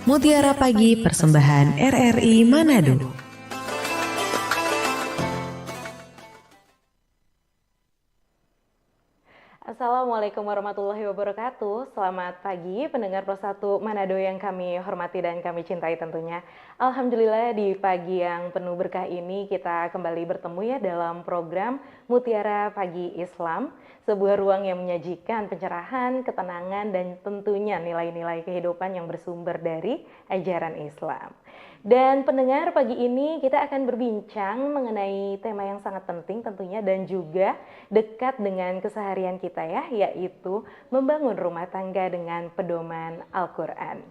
Mutiara Pagi Persembahan RRI Manado. Assalamualaikum warahmatullahi wabarakatuh. Selamat pagi pendengar Pro1 Manado yang kami hormati dan kami cintai tentunya. Alhamdulillah di pagi yang penuh berkah ini kita kembali bertemu ya dalam program Mutiara Pagi Islam. Sebuah ruang yang menyajikan pencerahan, ketenangan dan tentunya nilai-nilai kehidupan yang bersumber dari ajaran Islam. Dan pendengar, pagi ini kita akan berbincang mengenai tema yang sangat penting tentunya dan juga dekat dengan keseharian kita ya, yaitu membangun rumah tangga dengan pedoman Al-Quran.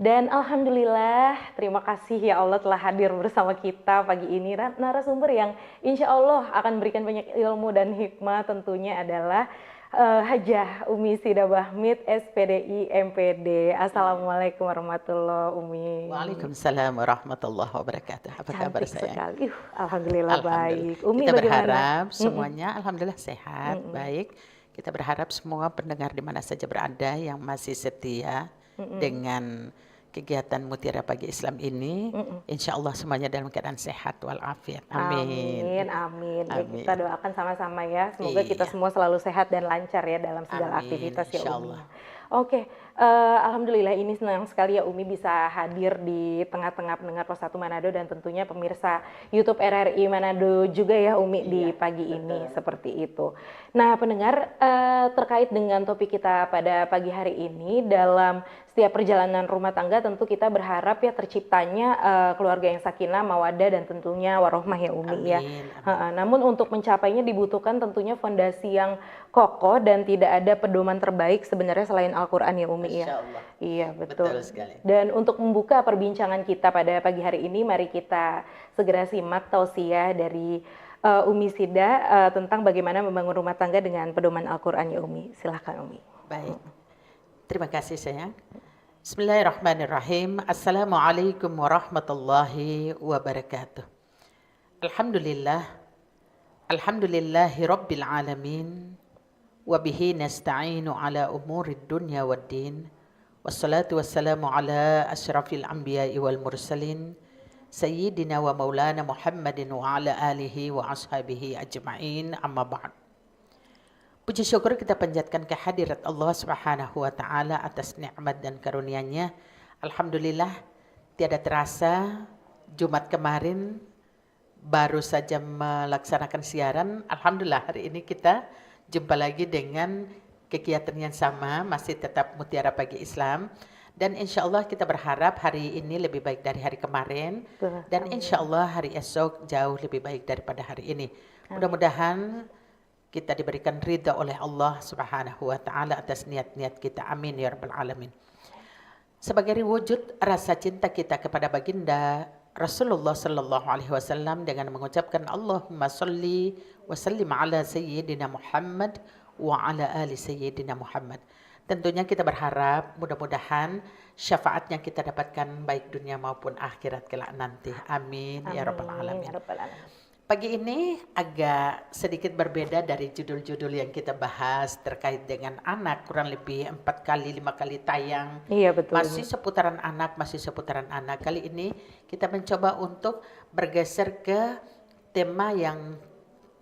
Dan Alhamdulillah, terima kasih ya Allah telah hadir bersama kita pagi ini. Narasumber yang insya Allah akan berikan banyak ilmu dan hikmah tentunya adalah Hajah Umi Sida Bahmid, SPDI MPD. Assalamualaikum warahmatullahi Umi. Waalaikumsalam warahmatullahi wabarakatuh. Apa kabar sayang? Sekali. Alhamdulillah baik. Umi Kita bagaimana? berharap semuanya alhamdulillah sehat, baik. Kita berharap semua pendengar di mana saja berada yang masih setia dengan kegiatan Mutiara Pagi Islam ini, insya Allah semuanya dalam keadaan sehat walafiat. Amin. Amin. Ya, Amin. kita doakan sama-sama ya. Semoga kita semua selalu sehat dan lancar ya dalam segala aktivitas ya Umi. Oke, Alhamdulillah ini senang sekali ya Umi bisa hadir di tengah-tengah pendengar Pro1 Manado dan tentunya pemirsa YouTube RRI Manado juga ya Umi di pagi ini seperti itu. Nah pendengar, terkait dengan topik kita pada pagi hari ini, dalam setiap perjalanan rumah tangga tentu kita berharap ya terciptanya keluarga yang sakinah, mawaddah dan tentunya warohmah ya Umi ya. Namun untuk mencapainya dibutuhkan tentunya fondasi yang kokoh dan tidak ada pedoman terbaik sebenarnya selain Al-Quran ya Umi ya. Iya betul sekali. Dan untuk membuka perbincangan kita pada pagi hari ini, mari kita segera simak tausiah dari Umi Sida tentang bagaimana membangun rumah tangga dengan pedoman Al-Quran ya Umi. Silahkan Umi. Baik, terima kasih sayang. Bismillahirrahmanirrahim. Assalamualaikum warahmatullahi wabarakatuh. Alhamdulillahi rabbil alamin. Wabihi nasta'inu ala umurid dunya waddin. Wassalatu wassalamu ala asyrafil anbiya'i wal mursalin. Sayyidina wa maulana Muhammadin wa ala alihi wa ashabihi ajma'in, amma ba'd. Puji syukur kita panjatkan kehadirat Allah Subhanahu wa taala atas nikmat dan karunia-Nya. Alhamdulillah, tiada terasa Jumat kemarin baru saja melaksanakan siaran. Alhamdulillah hari ini kita jumpa lagi dengan kegiatan yang sama, masih tetap Mutiara Pagi Islam. Dan insya Allah kita berharap hari ini lebih baik dari hari kemarin. Dan insya Allah hari esok jauh lebih baik daripada hari ini. Mudah-mudahan kita diberikan ridha oleh Allah Subhanahu wa taala atas niat-niat kita. Amin ya rabbal alamin. Sebagai wujud rasa cinta kita kepada baginda Rasulullah sallallahu alaihi wasallam dengan mengucapkan Allahumma shalli wa sallim ala sayyidina Muhammad wa ala ali sayyidina Muhammad. Tentunya kita berharap mudah-mudahan syafaatnya kita dapatkan baik dunia maupun akhirat kelak nanti. Amin ya rabbal alamin. Pagi ini agak sedikit berbeda dari judul-judul yang kita bahas terkait dengan anak, kurang lebih 4 kali 5 kali tayang. Iya betul. Masih seputaran anak. Kali ini kita mencoba untuk bergeser ke tema yang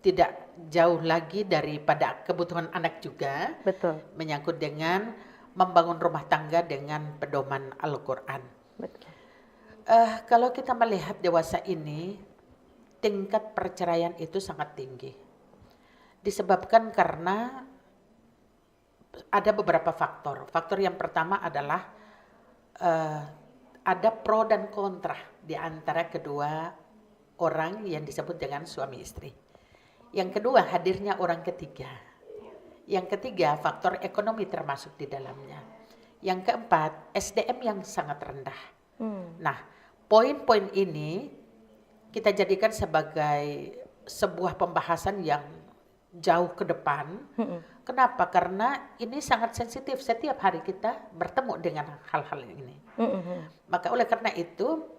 tidak jauh lagi daripada kebutuhan anak juga. Betul. Menyangkut dengan membangun rumah tangga dengan pedoman Al-Quran. Betul. Kalau kita melihat dewasa ini, tingkat perceraian itu sangat tinggi. Disebabkan karena ada beberapa faktor. Faktor yang pertama adalah ada pro dan kontra di antara kedua orang yang disebut dengan suami istri. Yang kedua, hadirnya orang ketiga. Yang ketiga, faktor ekonomi termasuk di dalamnya. Yang keempat, SDM yang sangat rendah. Nah, poin-poin ini kita jadikan sebagai sebuah pembahasan yang jauh ke depan. Kenapa? Karena ini sangat sensitif. Setiap hari kita bertemu dengan hal-hal ini. Maka oleh karena itu,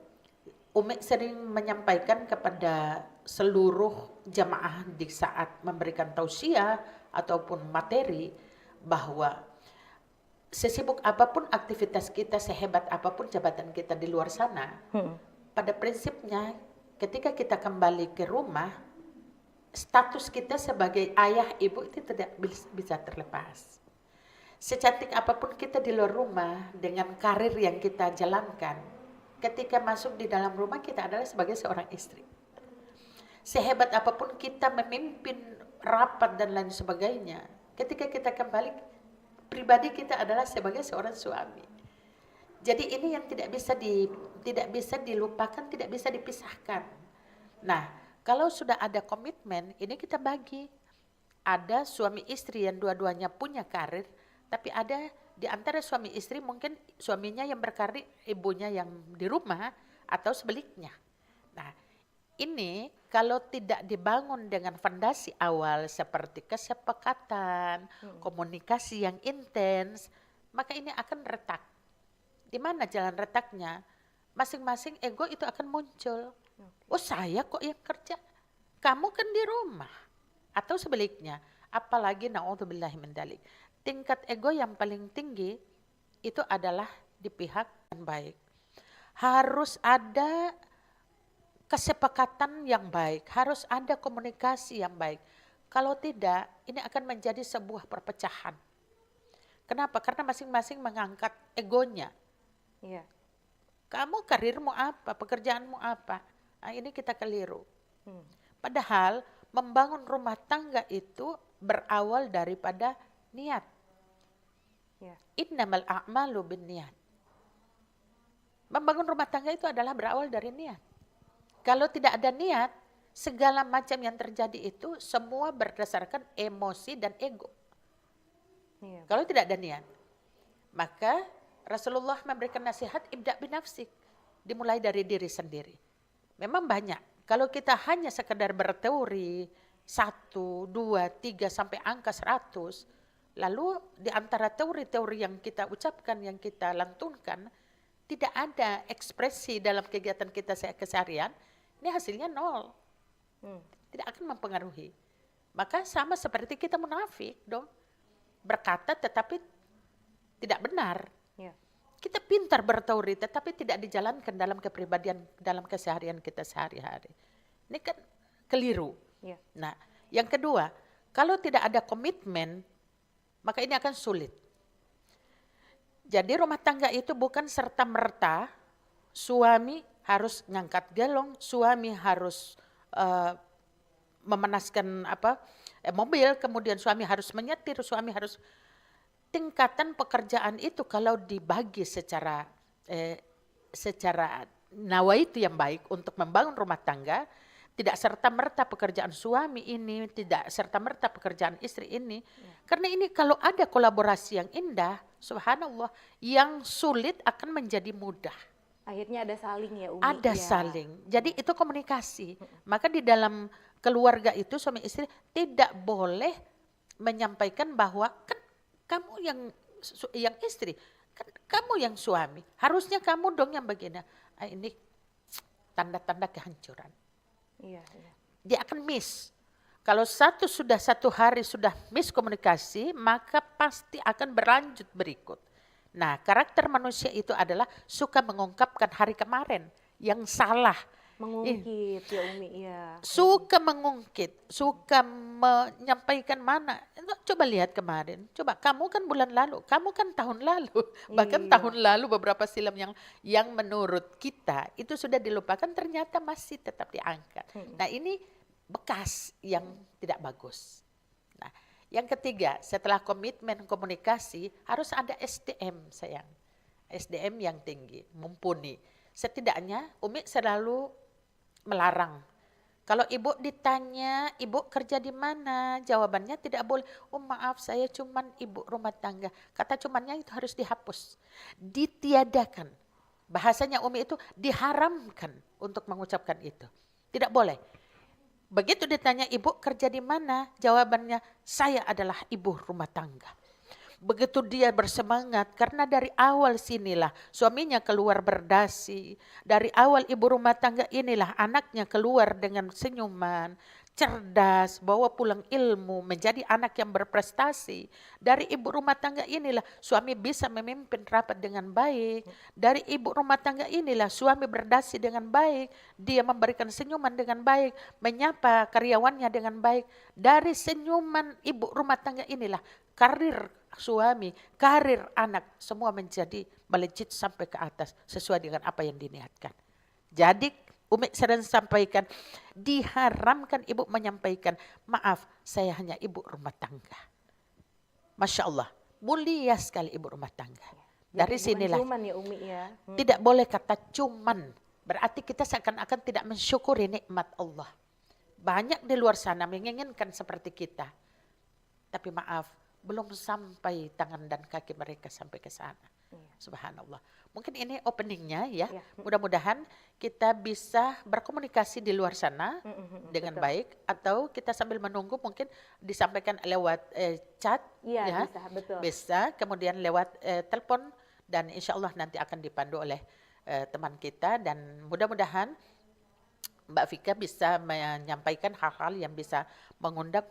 Umi sering menyampaikan kepada seluruh jamaah di saat memberikan tausiah ataupun materi bahwa sesibuk apapun aktivitas kita, sehebat apapun jabatan kita di luar sana, pada prinsipnya ketika kita kembali ke rumah, status kita sebagai ayah ibu itu tidak bisa terlepas. Secantik apapun kita di luar rumah dengan karir yang kita jalankan, ketika masuk di dalam rumah kita adalah sebagai seorang istri. Sehebat apapun kita memimpin rapat dan lain sebagainya, ketika kita kembali, pribadi kita adalah sebagai seorang suami. Jadi ini yang tidak bisa dilupakan, tidak bisa dipisahkan. Nah, kalau sudah ada komitmen, ini kita bagi. Ada suami istri yang dua-duanya punya karir, tapi ada di antara suami istri mungkin suaminya yang berkarir, ibunya yang di rumah, atau sebaliknya. Nah, ini kalau tidak dibangun dengan fondasi awal seperti kesepakatan, komunikasi yang intens, maka ini akan retak. Di mana jalan retaknya? Masing-masing ego itu akan muncul. Oh, saya kok yang kerja, kamu kan di rumah. Atau sebaliknya, apalagi na'udzubillahi min dzalik. Tingkat ego yang paling tinggi itu adalah di pihak yang baik. Harus ada kesepakatan yang baik, harus ada komunikasi yang baik. Kalau tidak, ini akan menjadi sebuah perpecahan. Kenapa? Karena masing-masing mengangkat egonya. Iya. Kamu karirmu apa, pekerjaanmu apa? Nah, ini kita keliru. Padahal membangun rumah tangga itu berawal daripada niat. Ya. Innamal a'malu binniyat. Membangun rumah tangga itu adalah berawal dari niat. Kalau tidak ada niat, segala macam yang terjadi itu semua berdasarkan emosi dan ego. Iya. Kalau tidak ada niat, maka Rasulullah memberikan nasihat ibda' binafsik, dimulai dari diri sendiri. Memang banyak, kalau kita hanya sekedar berteori 1, 2, 3 sampai angka 100, lalu di antara teori-teori yang kita ucapkan, yang kita lantunkan, tidak ada ekspresi dalam kegiatan kita keseharian, ini hasilnya 0. Tidak akan mempengaruhi. Maka sama seperti kita munafik dong. Berkata tetapi tidak benar. Ya. Kita pintar berteori tetapi tidak dijalankan dalam kepribadian, dalam keseharian kita sehari-hari. Ini kan keliru. Ya. Nah, yang kedua, kalau tidak ada komitmen, maka ini akan sulit. Jadi rumah tangga itu bukan serta-merta suami harus ngangkat gelong, suami harus memanaskan mobil, kemudian suami harus menyetir, suami harus, tingkatan pekerjaan itu kalau dibagi secara nawaitu yang baik untuk membangun rumah tangga, tidak serta-merta pekerjaan suami ini, tidak serta-merta pekerjaan istri ini. Karena ini kalau ada kolaborasi yang indah, subhanallah, yang sulit akan menjadi mudah. Akhirnya ada saling ya Umi. Ada saling. Jadi itu komunikasi. Maka di dalam keluarga itu suami istri tidak boleh menyampaikan bahwa kan kamu yang istri, kan kamu yang suami. Harusnya kamu dong yang begini. Ini tanda-tanda kehancuran. Iya. Dia akan miss. Kalau satu hari sudah miskomunikasi, maka pasti akan berlanjut berikut. Nah, karakter manusia itu adalah suka mengungkapkan hari kemarin yang salah. Mengungkit ya Umi, ya. Suka mengungkit, suka menyampaikan mana. Coba lihat kemarin, coba kamu kan bulan lalu, kamu kan tahun lalu. Bahkan tahun lalu beberapa film yang menurut kita itu sudah dilupakan ternyata masih tetap diangkat. Nah, ini bekas yang tidak bagus. Nah, yang ketiga, setelah komitmen komunikasi harus ada SDM sayang. SDM yang tinggi, mumpuni. Setidaknya Umi selalu melarang. Kalau ibu ditanya, ibu kerja di mana? Jawabannya tidak boleh. Oh maaf, saya cuman ibu rumah tangga. Kata cumannya itu harus dihapus. Ditiadakan. Bahasanya Umi itu diharamkan untuk mengucapkan itu. Tidak boleh. Begitu ditanya ibu kerja di mana? Jawabannya saya adalah ibu rumah tangga. Begitu dia bersemangat karena dari awal sinilah suaminya keluar berdasi. Dari awal ibu rumah tangga inilah anaknya keluar dengan senyuman, cerdas, bawa pulang ilmu, menjadi anak yang berprestasi. Dari ibu rumah tangga inilah suami bisa memimpin rapat dengan baik. Dari ibu rumah tangga inilah suami berdasi dengan baik. Dia memberikan senyuman dengan baik, menyapa karyawannya dengan baik. Dari senyuman ibu rumah tangga inilah karir suami, karir anak, semua menjadi melejit sampai ke atas sesuai dengan apa yang diniatkan. Jadi Umi sering sampaikan, diharamkan ibu menyampaikan, maaf saya hanya ibu rumah tangga. Masya Allah, mulia sekali ibu rumah tangga. Dari sinilah, cuman ya Umi ya. tidak boleh kata cuman, berarti kita seakan-akan tidak mensyukuri nikmat Allah. Banyak di luar sana menginginkan seperti kita, tapi maaf, belum sampai tangan dan kaki mereka sampai ke sana. Subhanallah. Mungkin ini openingnya ya. Mudah-mudahan kita bisa berkomunikasi di luar sana dengan baik, atau kita sambil menunggu mungkin disampaikan lewat chat, ya, bisa, betul. Bisa, kemudian lewat telepon, dan insya Allah nanti akan dipandu oleh teman kita, dan mudah-mudahan Mbak Vika bisa menyampaikan hal-hal yang bisa mengundang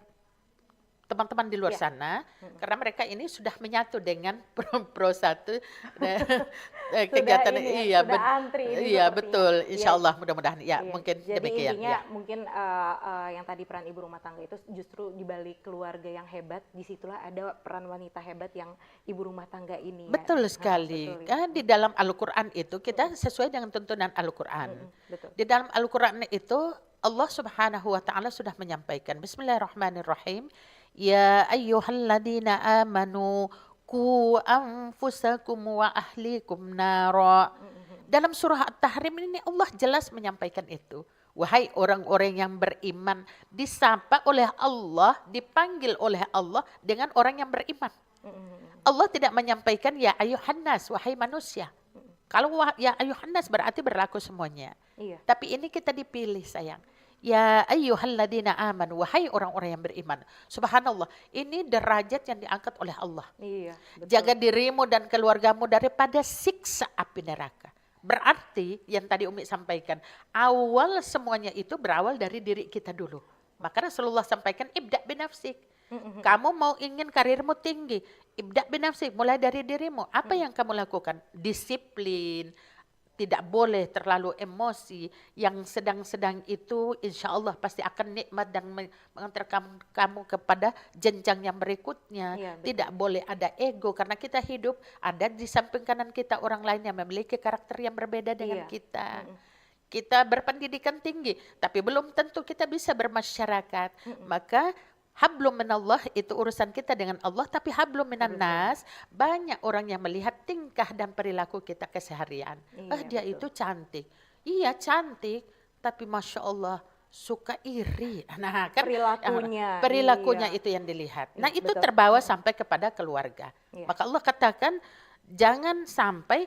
teman-teman di luar sana, karena mereka ini sudah menyatu dengan Pro 1 kegiatan ini, iya, sudah antri ini iya sepertinya. betul, insya Iya. Allah mudah-mudahan ya, Iya. mungkin Jadi demikian intinya ya. mungkin yang tadi peran ibu rumah tangga itu justru di balik keluarga yang hebat, disitulah ada peran wanita hebat yang ibu rumah tangga ini. Betul Ya. sekali. Betul, Kan di dalam Al-Quran itu kita sesuai dengan tuntunan Al-Quran. betul. Di dalam Al-Quran itu Allah Subhanahu wa taala sudah menyampaikan, Bismillahirrahmanirrahim, ya ayyuhalladzina amanu qu anfusakum wa ahlikum nara. Dalam surah At-Tahrim ini Allah jelas menyampaikan itu. Wahai orang-orang yang beriman, disapa oleh Allah, dipanggil oleh Allah dengan orang yang beriman. Allah tidak menyampaikan ya ayuhannas, wahai manusia. Kalau ya ayuhannas berarti berlaku semuanya. Iya. Tapi ini kita dipilih sayang. Ya ayyuhalladzina amanu, wahai orang-orang yang beriman. Subhanallah, ini derajat yang diangkat oleh Allah. Iya, betul. Jaga dirimu dan keluargamu daripada siksa api neraka. Berarti yang tadi Umi sampaikan, awal semuanya itu berawal dari diri kita dulu. Maka Rasulullah sampaikan, ibda' binafsik. Kamu mau ingin karirmu tinggi, ibda' binafsik, mulai dari dirimu. Apa yang kamu lakukan? Disiplin, tidak boleh terlalu emosi. Yang sedang-sedang itu insya Allah pasti akan nikmat dan mengantar kamu kepada jenjang yang berikutnya. Iya, betul. Tidak boleh ada ego, karena kita hidup ada di samping kanan kita orang lain yang memiliki karakter yang berbeda dengan Iya. kita. Kita berpendidikan tinggi, tapi belum tentu kita bisa bermasyarakat. Maka hablum minallah itu urusan kita dengan Allah, tapi hablum minan nas, banyak orang yang melihat tingkah dan perilaku kita keseharian. Iya, Dia betul. itu cantik. Iya cantik, tapi Masya Allah suka iri. Nah kan Perilakunya, iya. itu yang dilihat. Nah itu betul. terbawa sampai kepada keluarga. Iya. Maka Allah katakan jangan sampai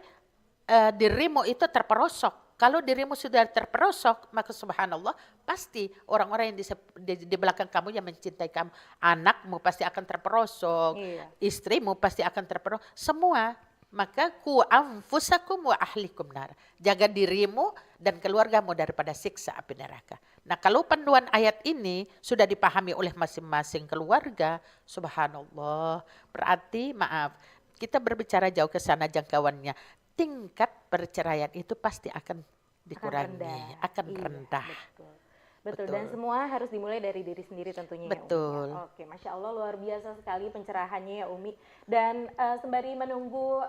dirimu itu terperosok. Kalau dirimu sudah terperosok, maka subhanallah pasti orang-orang yang di belakang kamu yang mencintai kamu, anakmu pasti akan terperosok, Iya. istrimu pasti akan terperosok, semua. Maka ku anfusakum wa ahlikum nar. Jaga dirimu dan keluargamu daripada siksa api neraka. Nah, kalau panduan ayat ini sudah dipahami oleh masing-masing keluarga, subhanallah, berarti maaf, kita berbicara jauh ke sana jangkauannya. Tingkat perceraian itu pasti akan dikurangi, akan Iya, rendah. Betul. Betul, dan semua harus dimulai dari diri sendiri tentunya. Betul. Ya, Umi. Oke, Masya Allah luar biasa sekali pencerahannya ya Umi. Dan sembari menunggu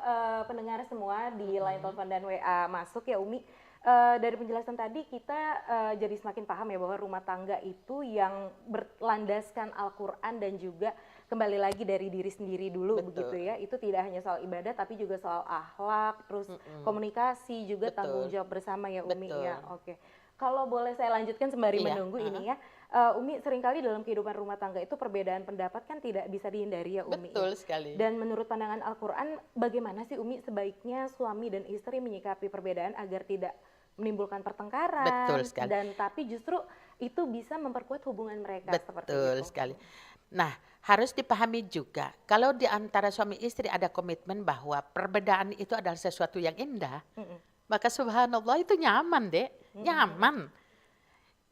pendengar semua di line telepon dan WA masuk ya Umi, dari penjelasan tadi kita jadi semakin paham ya bahwa rumah tangga itu yang berlandaskan Al-Quran dan juga kembali lagi dari diri sendiri dulu. Betul. Begitu ya. Itu tidak hanya soal ibadah tapi juga soal akhlak, terus komunikasi juga Betul. tanggung jawab bersama ya Umi. Betul. Ya. Oke. Kalau boleh saya lanjutkan sembari Iya, menunggu ini ya, Umi seringkali dalam kehidupan rumah tangga itu perbedaan pendapat kan tidak bisa dihindari ya Umi. Betul ya. sekali. Dan menurut pandangan Al-Quran, bagaimana sih Umi sebaiknya suami dan istri menyikapi perbedaan agar tidak menimbulkan pertengkaran? Betul sekali. Dan tapi justru itu bisa memperkuat hubungan mereka seperti Betul itu. sekali. Nah, harus dipahami juga kalau di antara suami istri ada komitmen bahwa perbedaan itu adalah sesuatu yang indah, maka subhanallah itu nyaman, Dek. Nyaman.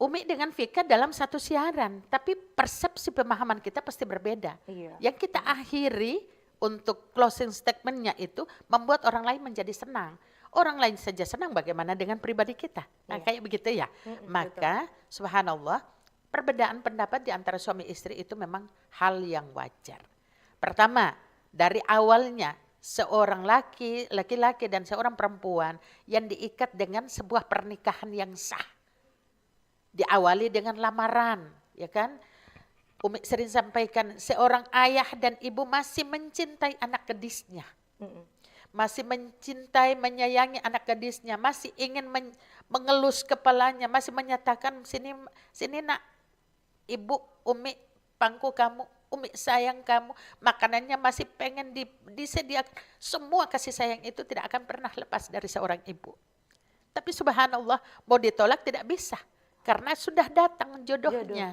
Umi dengan Vika dalam satu siaran, tapi persepsi pemahaman kita pasti berbeda. Iya. Yang kita akhiri untuk closing statement-nya itu membuat orang lain menjadi senang. Orang lain saja senang, bagaimana dengan pribadi kita? Nah, Iya. kayak begitu ya. Maka subhanallah, perbedaan pendapat di antara suami istri itu memang hal yang wajar. Pertama, dari awalnya seorang laki-laki dan seorang perempuan yang diikat dengan sebuah pernikahan yang sah. Diawali dengan lamaran, ya kan? Umi sering sampaikan, seorang ayah dan ibu masih mencintai anak gadisnya. Masih mencintai, menyayangi anak gadisnya, masih ingin mengelus kepalanya, masih menyatakan, sini nak, ibu, Umi, pangku kamu, Umi sayang kamu, makanannya masih pengen disediakan. Semua kasih sayang itu tidak akan pernah lepas dari seorang ibu. Tapi subhanallah, mau ditolak tidak bisa. Karena sudah datang jodohnya.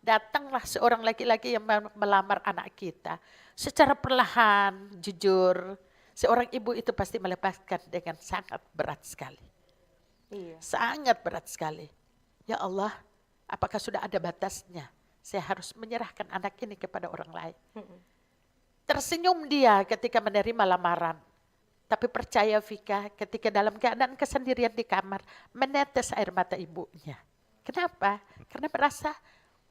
Datanglah seorang laki-laki yang melamar anak kita. Secara perlahan, jujur, seorang ibu itu pasti melepaskan dengan sangat berat sekali. Iya. Sangat berat sekali. Ya Allah, apakah sudah ada batasnya? Saya harus menyerahkan anak ini kepada orang lain. Tersenyum dia ketika menerima lamaran. Tapi percaya Vika, ketika dalam keadaan kesendirian di kamar, menetes air mata ibunya. Kenapa? Karena merasa,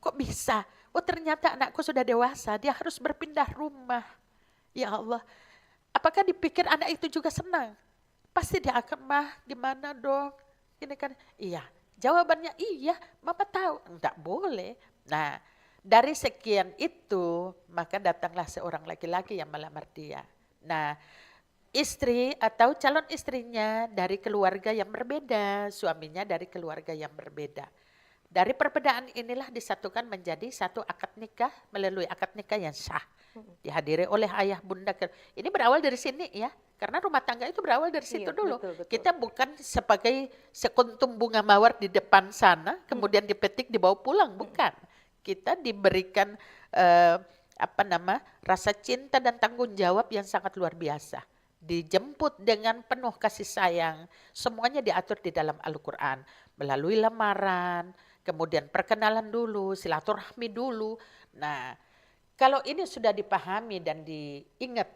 kok bisa? Oh ternyata anakku sudah dewasa, dia harus berpindah rumah. Ya Allah, apakah dipikir anak itu juga senang? Pasti dia akan, mah gimana dong? Ini kan, iya. Jawabannya iya, mama tahu. Enggak boleh. Nah, dari sekian itu, maka datanglah seorang laki-laki yang melamar dia. Nah, istri atau calon istrinya dari keluarga yang berbeda, suaminya dari keluarga yang berbeda. Dari perbedaan inilah disatukan menjadi satu akad nikah melalui akad nikah yang sah. Dihadiri oleh ayah bunda. Ini berawal dari sini ya. Karena rumah tangga itu berawal dari situ dulu. Betul. Kita bukan sebagai sekuntum bunga mawar di depan sana, kemudian dipetik dibawa pulang, bukan. Kita diberikan rasa cinta dan tanggung jawab yang sangat luar biasa. Dijemput dengan penuh kasih sayang. Semuanya diatur di dalam Al-Quran. Melalui lamaran, kemudian perkenalan dulu, silaturahmi dulu. Nah, kalau ini sudah dipahami dan diingat,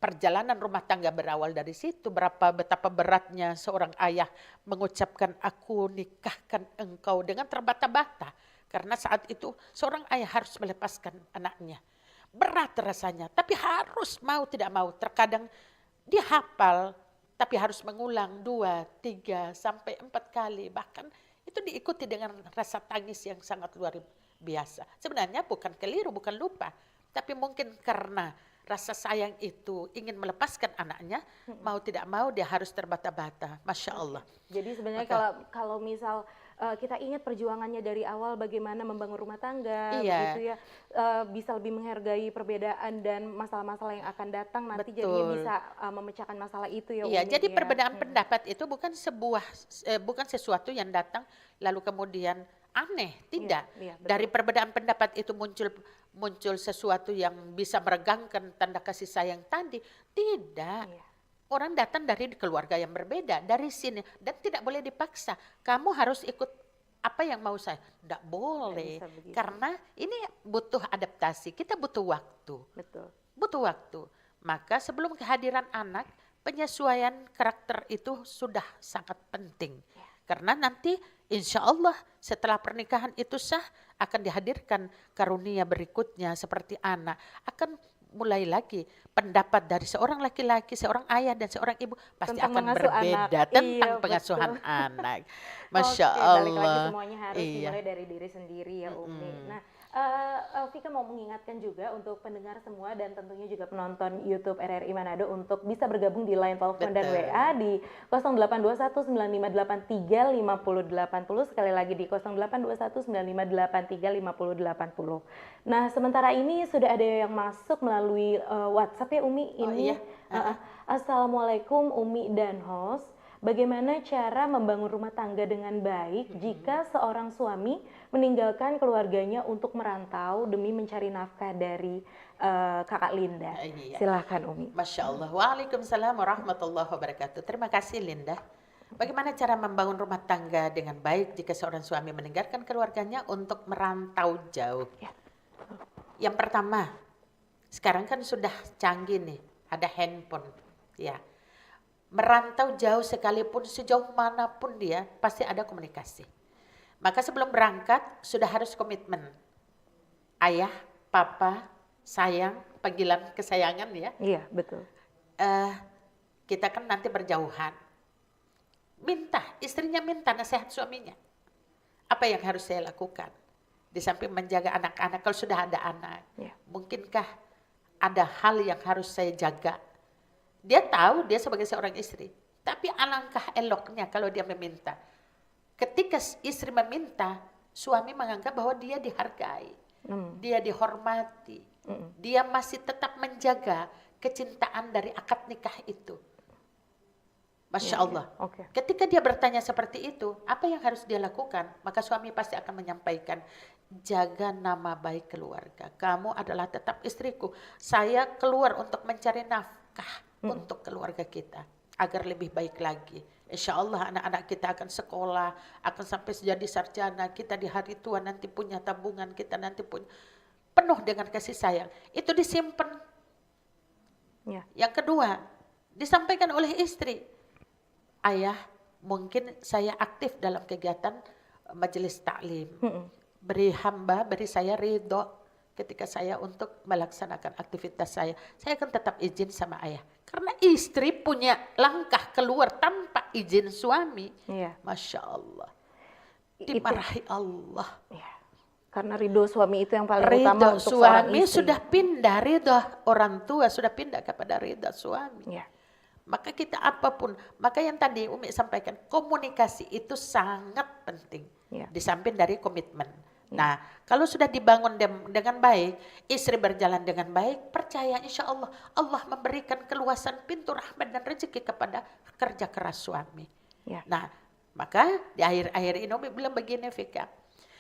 perjalanan rumah tangga berawal dari situ, betapa beratnya seorang ayah mengucapkan aku nikahkan engkau dengan terbata-bata. Karena saat itu seorang ayah harus melepaskan anaknya. Berat rasanya, tapi harus mau tidak mau. Terkadang dia hafal, tapi harus mengulang 2, 3, sampai 4 kali. Bahkan itu diikuti dengan rasa tangis yang sangat luar biasa. Sebenarnya bukan keliru, bukan lupa. Tapi mungkin karena rasa sayang itu ingin melepaskan anaknya, mau tidak mau dia harus terbata-bata. Masya Allah. Jadi sebenarnya kalau misal kita ingat perjuangannya dari awal bagaimana membangun rumah tangga, begitu ya, bisa lebih menghargai perbedaan dan masalah-masalah yang akan datang nanti. Betul. Jadinya bisa memecahkan masalah itu ya. Iya, jadi perbedaan pendapat itu bukan sesuatu yang datang lalu kemudian aneh, tidak. Dari perbedaan pendapat itu muncul sesuatu yang bisa meregangkan tanda kasih sayang tadi, tidak. Orang datang dari keluarga yang berbeda, dari sini, dan tidak boleh dipaksa. Kamu harus ikut apa yang mau saya. Tidak boleh, karena ini butuh adaptasi, kita butuh waktu. Betul. Butuh waktu. Maka sebelum kehadiran anak, penyesuaian karakter itu sudah sangat penting. Karena nanti insya Allah setelah pernikahan itu sah, akan dihadirkan karunia berikutnya seperti anak. Akan mulai lagi pendapat dari seorang laki-laki, seorang ayah dan seorang ibu pasti tentang akan berbeda tentang pengasuhan anak. Masya Allah. Balik lagi semuanya harus dimulai dari diri sendiri ya Umi. Nah, Vika mau mengingatkan juga untuk pendengar semua dan tentunya juga penonton YouTube RRI Manado untuk bisa bergabung di line telepon dan WA di 082195835080. Sekali lagi di 082195835080. Nah, sementara ini sudah ada yang masuk melalui WhatsApp ya Umi. Ini Assalamualaikum Umi dan host. Bagaimana cara membangun rumah tangga dengan baik jika seorang suami meninggalkan keluarganya untuk merantau demi mencari nafkah dari kakak Linda? Silahkan Umi. Masya Allah. Waalaikumsalam warahmatullahi wabarakatuh. Terima kasih Linda. Bagaimana cara membangun rumah tangga dengan baik jika seorang suami meninggalkan keluarganya untuk merantau jauh? Ya. Yang pertama, sekarang kan sudah canggih nih, ada handphone, ya. Merantau jauh sekalipun, sejauh manapun dia, pasti ada komunikasi. Maka sebelum berangkat, sudah harus komitmen. Ayah, papa, sayang, panggilan kesayangan ya. Iya, betul. Kita kan nanti berjauhan. Istrinya minta nasihat suaminya. Apa yang harus saya lakukan? Di samping menjaga anak-anak, kalau sudah ada anak, mungkinkah ada hal yang harus saya jaga? Dia tahu dia sebagai seorang istri, tapi alangkah eloknya kalau dia meminta. Ketika istri meminta, suami menganggap bahwa dia dihargai, dia dihormati, dia masih tetap menjaga kecintaan dari akad nikah itu. Masya Allah. Okay. Ketika dia bertanya seperti itu, apa yang harus dia lakukan? Maka suami pasti akan menyampaikan, jaga nama baik keluarga. Kamu adalah tetap istriku. Saya keluar untuk mencari nafkah untuk keluarga kita agar lebih baik lagi. Insya Allah anak-anak kita akan sekolah, akan sampai jadi sarjana. Kita di hari tua nanti punya tabungan, kita nanti punya penuh dengan kasih sayang. Itu disimpan. Yang kedua, disampaikan oleh istri. Ayah, mungkin saya aktif dalam kegiatan majelis taklim. Beri saya ridho ketika saya untuk melaksanakan aktivitas saya. Saya akan tetap izin sama ayah. Karena istri punya langkah keluar tanpa izin suami. Masya Allah. Dimarahi Allah. Karena ridho suami itu yang paling utama untuk suami istri. Sudah pindah, ridho orang tua sudah pindah kepada ridho suami. Maka kita apapun, maka yang tadi Umi sampaikan, komunikasi itu sangat penting. Di samping dari komitmen. Nah, kalau sudah dibangun dengan baik, istri berjalan dengan baik, percaya insya Allah, Allah memberikan keluasan pintu rahmat dan rezeki kepada kerja keras suami. Nah, maka di akhir-akhir ini Umi bilang begini, Fika.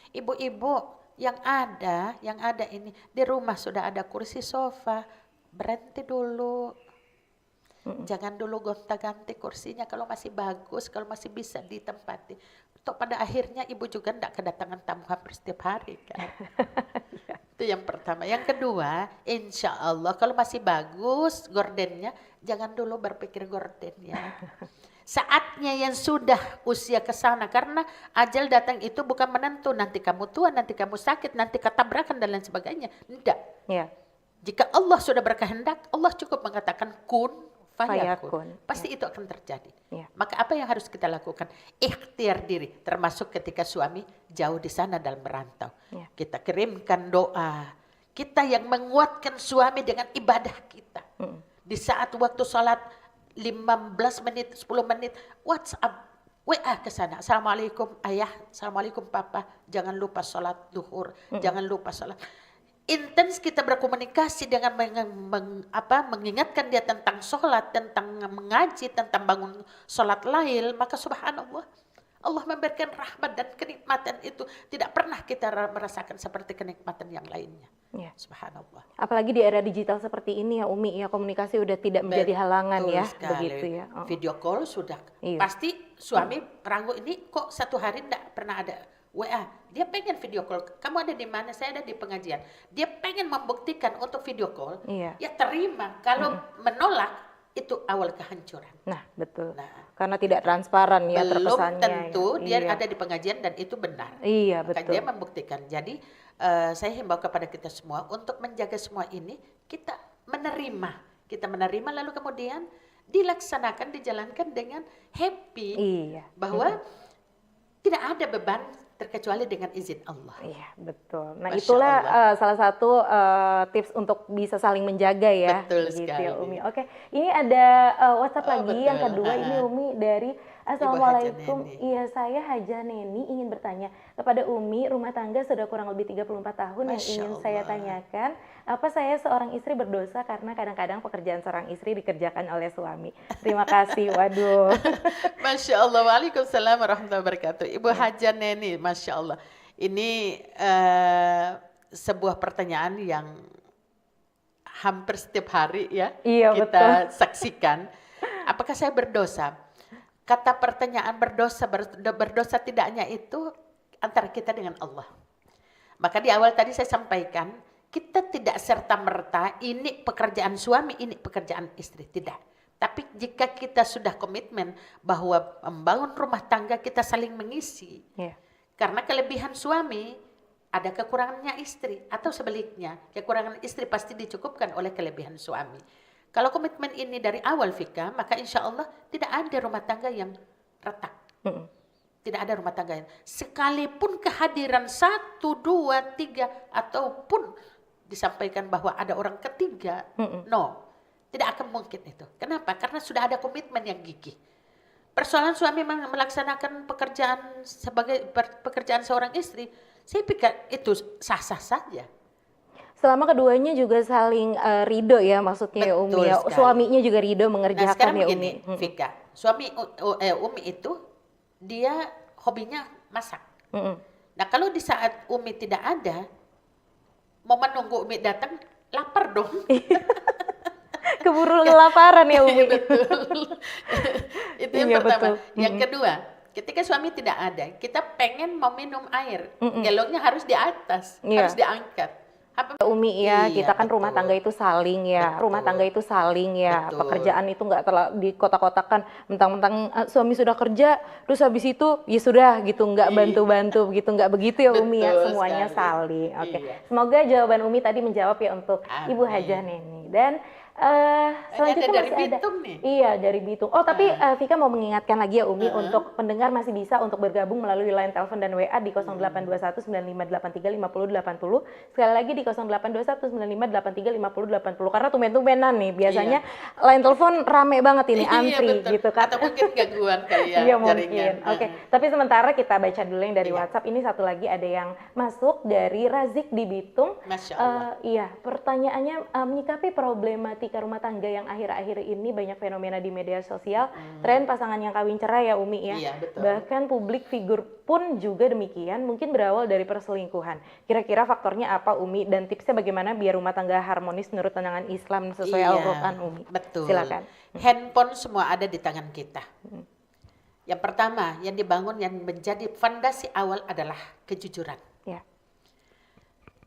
Ibu-ibu yang ada ini, di rumah sudah ada kursi sofa, berhenti dulu. Jangan dulu gonta-ganti kursinya kalau masih bagus, kalau masih bisa ditempati. Toh pada akhirnya ibu juga tidak kedatangan tamu hampir setiap hari kan. Itu yang pertama. Yang kedua, insya Allah kalau masih bagus gordennya, jangan dulu berpikir gordennya. Saatnya yang sudah usia ke sana, karena ajal datang itu bukan menentu nanti kamu tua, nanti kamu sakit, nanti ketabrakan dan lain sebagainya. Tidak. Jika Allah sudah berkehendak, Allah cukup mengatakan kun fayakun. Pasti itu akan terjadi. Maka apa yang harus kita lakukan? Ikhtiar diri, termasuk ketika suami jauh di sana dalam merantau. Kita kirimkan doa. Kita yang menguatkan suami dengan ibadah kita. Di saat waktu sholat 15 menit, 10 menit, WhatsApp, WA ke sana. Assalamualaikum ayah, assalamualaikum papa. Jangan lupa sholat duhur, jangan lupa sholat. Intens kita berkomunikasi dengan mengingatkan dia tentang sholat, tentang mengaji, tentang bangun sholat lail, maka subhanallah, Allah memberikan rahmat dan kenikmatan itu tidak pernah kita merasakan seperti kenikmatan yang lainnya. Subhanallah. Apalagi di era digital seperti ini ya Umi, ya komunikasi udah tidak menjadi halangan ya, begitu ya. Video call sudah, pasti suami ragu ini kok satu hari tidak pernah ada WA, dia pengen video call. Kamu ada di mana? Saya ada di pengajian. Dia pengen membuktikan untuk video call. Ya terima. Kalau menolak itu awal kehancuran. Nah betul. Karena tidak transparan ya terpesannya. Belum tentu dia ada di pengajian dan itu benar. Maka betul. Dia membuktikan. Jadi saya himbau kepada kita semua untuk menjaga semua ini, kita menerima. Kita menerima lalu kemudian dilaksanakan, dijalankan dengan happy. Bahwa tidak ada beban terkecuali dengan izin Allah. Iya, betul. Nah, itulah salah satu tips untuk bisa saling menjaga ya. Betul gitu sekali. Ya, Umi. Oke, ini ada WhatsApp lagi betul. yang kedua ini Umi dari Assalamualaikum. Iya, saya Haja Neni ingin bertanya kepada Umi, rumah tangga sudah kurang lebih 34 tahun. Yang ingin saya tanyakan, apa saya seorang istri berdosa karena kadang-kadang pekerjaan seorang istri dikerjakan oleh suami? Terima kasih. Waduh. Masya Allah. Waalaikumsalam warahmatullahi wabarakatuh. Ibu Haja Neni, Masya Allah. Ini sebuah pertanyaan yang hampir setiap hari ya kita saksikan. Apakah saya berdosa? kata pertanyaan berdosa tidaknya itu antara kita dengan Allah. Maka di awal tadi saya sampaikan, kita tidak serta-merta ini pekerjaan suami, ini pekerjaan istri, tidak. Tapi jika kita sudah komitmen bahwa membangun rumah tangga kita saling mengisi. Karena kelebihan suami ada kekurangannya istri, atau sebaliknya, kekurangan istri pasti dicukupkan oleh kelebihan suami. Kalau komitmen ini dari awal Vika, maka insya Allah tidak ada rumah tangga yang retak. Tidak ada rumah tangga yang, sekalipun kehadiran 1, 2, 3, ataupun disampaikan bahwa ada orang ketiga, no, tidak akan mungkin itu. Kenapa? Karena sudah ada komitmen yang gigih. Persoalan suami melaksanakan pekerjaan sebagai pekerjaan seorang istri, saya pikir itu sah-sah saja. Selama keduanya juga saling ridho ya, maksudnya ya Umi ya. Suaminya juga ridho mengerjakan sekarang ya begini, Umi. Vika, suami Umi itu dia hobinya masak. Nah kalau di saat Umi tidak ada, mau menunggu Umi datang, lapar dong. Keburu kelaparan ya Umi. Betul. Itu yang Iya, pertama. betul. Yang kedua, ketika suami tidak ada, kita pengen mau minum air, gelongnya harus di atas, harus diangkat. Umi ya, Iya, kita kan rumah betul. tangga itu saling ya, Betul. rumah tangga itu saling ya, Betul. pekerjaan itu nggak di kotak-kotakan, mentang-mentang suami sudah kerja, terus habis itu ya sudah gitu, nggak bantu-bantu begitu, nggak begitu ya Umi ya, Betul semuanya sekali. saling. Oke, Iya. semoga jawaban Umi tadi menjawab ya untuk Amin. Ibu Hajah Neni. Dan selanjutnya dari masih ada, Bitung nih. iya dari Bitung. Oh tapi Vika mau mengingatkan lagi ya Umi, untuk pendengar masih bisa untuk bergabung melalui line telepon dan WA di 0821 9583 5080. Sekali lagi di 0821 9583 5080, karena tumben-tumbenan nih biasanya line telepon rame banget ini, antri betul. gitu kan. Atau mungkin gangguan kali ya, Iya jaringan. mungkin. Oke, tapi sementara kita baca dulu yang dari WhatsApp. Ini satu lagi ada yang masuk dari Razik di Bitung. Masya Allah. Iya, pertanyaannya menyikapi problematika rumah tangga yang akhir-akhir ini banyak fenomena di media sosial, tren pasangan yang kawin cerai ya Umi ya. Iya, betul. Bahkan publik figur pun juga demikian, mungkin berawal dari perselingkuhan. Kira-kira faktornya apa Umi, dan tipsnya bagaimana biar rumah tangga harmonis menurut pandangan Islam sesuai Al-Quran Umi? Betul. Silakan. Handphone semua ada di tangan kita. Yang pertama, yang dibangun, yang menjadi fondasi awal adalah kejujuran. Ya.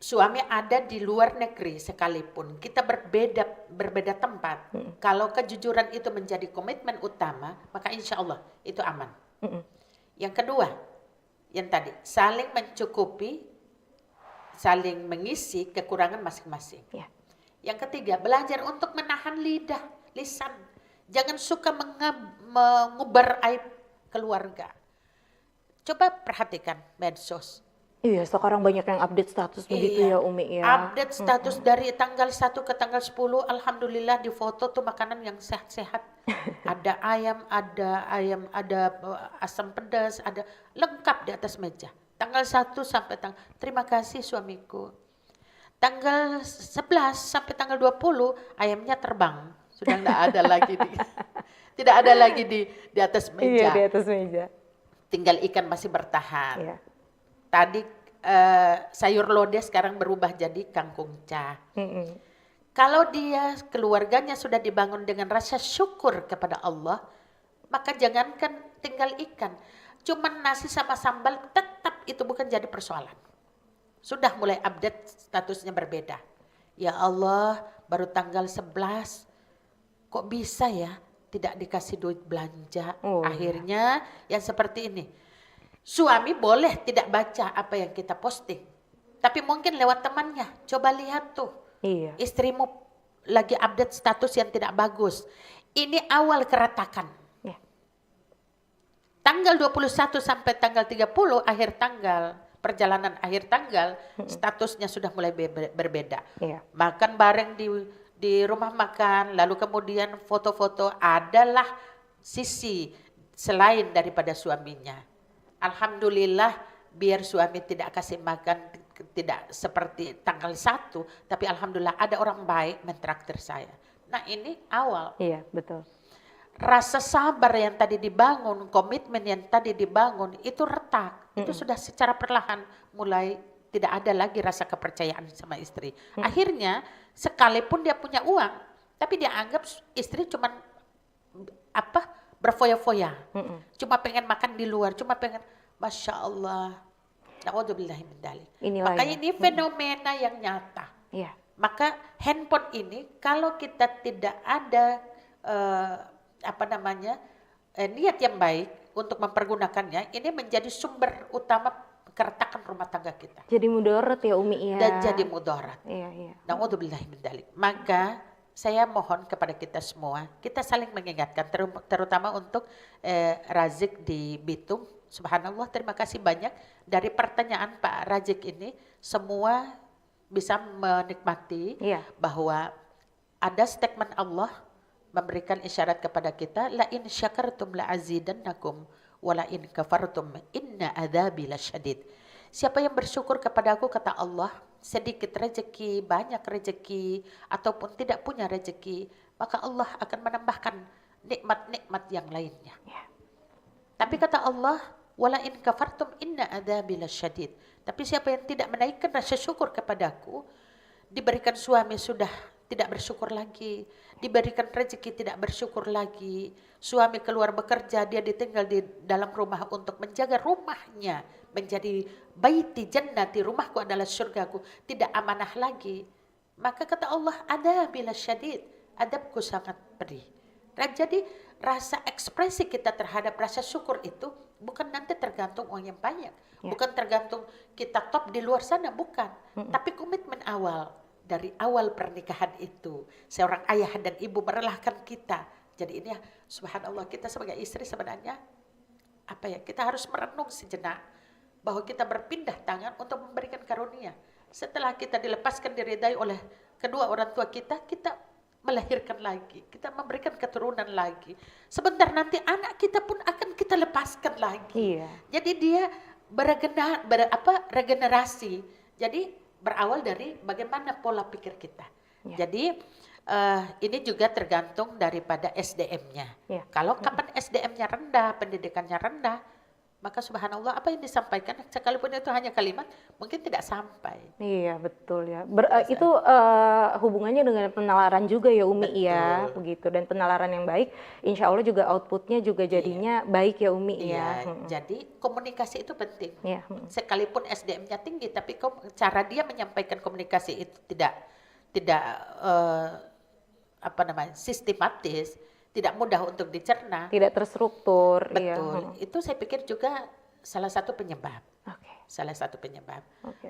Suami ada di luar negeri sekalipun, kita berbeda tempat. Kalau kejujuran itu menjadi komitmen utama, maka insya Allah itu aman. Yang kedua, yang tadi, saling mencukupi, saling mengisi kekurangan masing-masing. Ya. Yang ketiga, belajar untuk menahan lisan. Jangan suka mengubar aib keluarga. Coba perhatikan medsos. Iya, sekarang banyak yang update status begitu ya Umi ya. Update status dari tanggal 1 ke tanggal 10, alhamdulillah di foto tuh makanan yang sehat-sehat. Ada ayam, ada asam pedas, ada lengkap di atas meja. Tanggal 1 sampai terima kasih suamiku. Tanggal 11 sampai tanggal 20 ayamnya terbang. Sudah tidak ada lagi tidak ada lagi di atas meja. Iya, di atas meja. Tinggal ikan masih bertahan. Iya. Tadi sayur lodeh sekarang berubah jadi kangkung cah. Kalau dia keluarganya sudah dibangun dengan rasa syukur kepada Allah, maka jangankan tinggal ikan, cuman nasi sama sambal tetap itu bukan jadi persoalan. Sudah mulai update statusnya berbeda. Ya Allah, baru tanggal 11, kok bisa ya tidak dikasih duit belanja. Akhirnya yang seperti ini. Suami boleh tidak baca apa yang kita posting, tapi mungkin lewat temannya. Coba lihat tuh, istrimu lagi update status yang tidak bagus. Ini awal keretakan. Ya. Tanggal 21 sampai tanggal 30 akhir tanggal, perjalanan akhir tanggal, statusnya sudah mulai berbeda. Iya. Makan bareng di rumah makan, lalu kemudian foto-foto adalah sisi selain daripada suaminya. Alhamdulillah, biar suami tidak kasih makan tidak seperti tanggal 1, tapi alhamdulillah ada orang baik mentraktir saya. Nah ini awal. Iya, betul. Rasa sabar yang tadi dibangun, komitmen yang tadi dibangun itu retak. Itu sudah secara perlahan mulai tidak ada lagi rasa kepercayaan sama istri. Akhirnya sekalipun dia punya uang, tapi dia anggap istri cuman berfoya-foya, cuma pengen makan di luar, cuma pengen, Masya Allah, na'udzubillahi min dzalik. Inilah Makanya ya. ini fenomena yang nyata. Iya. Maka handphone ini kalau kita tidak ada niat yang baik untuk mempergunakannya, ini menjadi sumber utama keretakan rumah tangga kita. Jadi mudarat ya Umi ya. Dan jadi mudarat. Iya. Na'udzubillahi min dzalik. Maka saya mohon kepada kita semua, kita saling mengingatkan, terutama untuk Razik di Bitung. Subhanallah, terima kasih banyak dari pertanyaan Pak Razik ini, semua bisa menikmati bahwa ada statement Allah memberikan isyarat kepada kita, la in syakartum la azidannakum wa la in kafartum inna adzabi lasyadid. Siapa yang bersyukur kepada aku, kata Allah, sedikit rezeki, banyak rezeki, ataupun tidak punya rezeki, maka Allah akan menambahkan nikmat-nikmat yang lainnya. Tapi kata Allah, wala in kafartum inna adzabi lasyadid. Tapi siapa yang tidak menaikkan rasa syukur kepadaku, diberikan suami sudah tidak bersyukur lagi, diberikan rezeki tidak bersyukur lagi, suami keluar bekerja, dia ditinggal di dalam rumah untuk menjaga rumahnya menjadi baiti jannati, rumahku adalah surgaku, tidak amanah lagi, maka kata Allah, ada bila syadid, adabku sangat pedih. Jadi rasa ekspresi kita terhadap rasa syukur itu bukan nanti tergantung uang yang banyak, bukan tergantung kita top di luar sana, bukan, tapi komitmen awal. Dari awal pernikahan itu, seorang ayah dan ibu merelahkan kita. Jadi ini subhanallah, kita sebagai istri sebenarnya kita harus merenung sejenak bahwa kita berpindah tangan untuk memberikan karunia. Setelah kita dilepaskan, diridai oleh kedua orang tua kita, kita melahirkan lagi, kita memberikan keturunan lagi. Sebentar nanti anak kita pun akan kita lepaskan lagi. Jadi dia regenerasi. Jadi berawal dari bagaimana pola pikir kita. Jadi ini juga tergantung daripada SDM-nya. Kalau kapan SDM-nya rendah, pendidikannya rendah, maka subhanallah apa yang disampaikan sekalipun itu hanya kalimat mungkin tidak sampai. Iya betul ya. Itu hubungannya dengan penalaran juga ya Umi ya, begitu. Dan penalaran yang baik, insya Allah juga outputnya juga jadinya baik ya Umi ya. Jadi komunikasi itu penting. Sekalipun SDM-nya tinggi, tapi cara dia menyampaikan komunikasi itu tidak sistematis, tidak mudah untuk dicerna, tidak terstruktur. Betul. Itu saya pikir juga salah satu penyebab. Salah satu penyebab.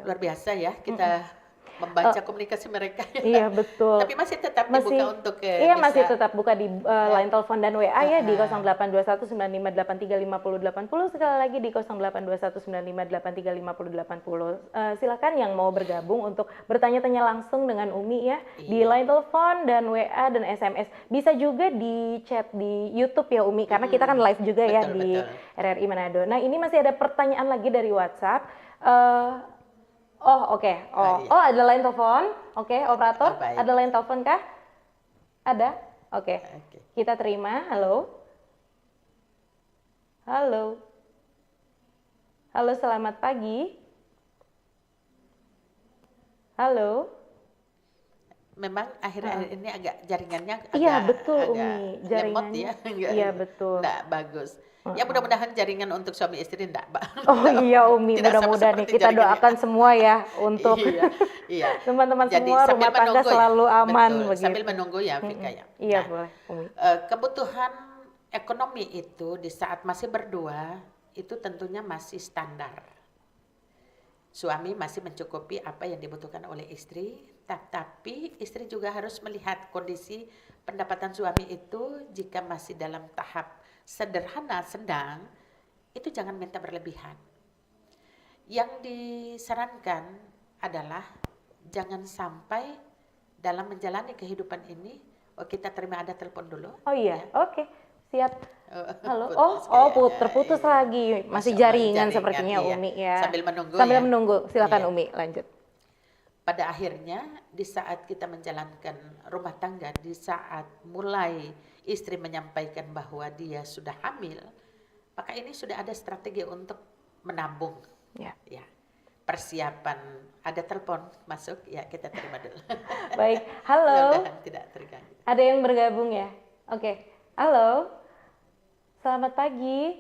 Luar biasa ya kita membaca komunikasi mereka. Iya betul. Tapi masih tetap dibuka untuk masih tetap buka di line telepon dan WA ya di 082195835080. Sekali lagi di 082195835080. Silakan yang mau bergabung untuk bertanya-tanya langsung dengan Umi ya di line telepon dan WA dan SMS. Bisa juga di chat di YouTube ya Umi, karena kita kan live juga ya di RRI Manado. Nah ini masih ada pertanyaan lagi dari WhatsApp. Ada line telepon. Operator, ada line telepon kah? Ada? Kita terima. Halo, selamat pagi. Halo. Memang akhir-akhir ini agak jaringannya Umi, jaringannya. Iya betul. Enggak bagus. Ya mudah-mudahan jaringan untuk suami istri enggak, Mbak. Umi, mudah-mudahan nih kita doakan semua ya untuk teman-teman semua rumah tangga selalu aman. Begitu. Sambil menunggu ya, Vika ya. Iya boleh, Umi. Kebutuhan ekonomi itu di saat masih berdua itu tentunya masih standar. Suami masih mencukupi apa yang dibutuhkan oleh istri, tapi istri juga harus melihat kondisi pendapatan suami itu. Jika masih dalam tahap sederhana sedang, itu jangan minta berlebihan. Yang disarankan adalah jangan sampai dalam menjalani kehidupan ini, kita terima ada telepon dulu. Siap. Halo. Terputus lagi. Masih jaringan sepertinya Umi ya. Sambil menunggu. Silakan Umi, lanjut. Pada akhirnya di saat kita menjalankan rumah tangga, di saat mulai istri menyampaikan bahwa dia sudah hamil, maka ini sudah ada strategi untuk menabung. Ya. Persiapan, ada telepon masuk, ya kita terima dulu. Baik, halo. Tidak terganggu. Ada yang bergabung ya? Halo. Selamat pagi.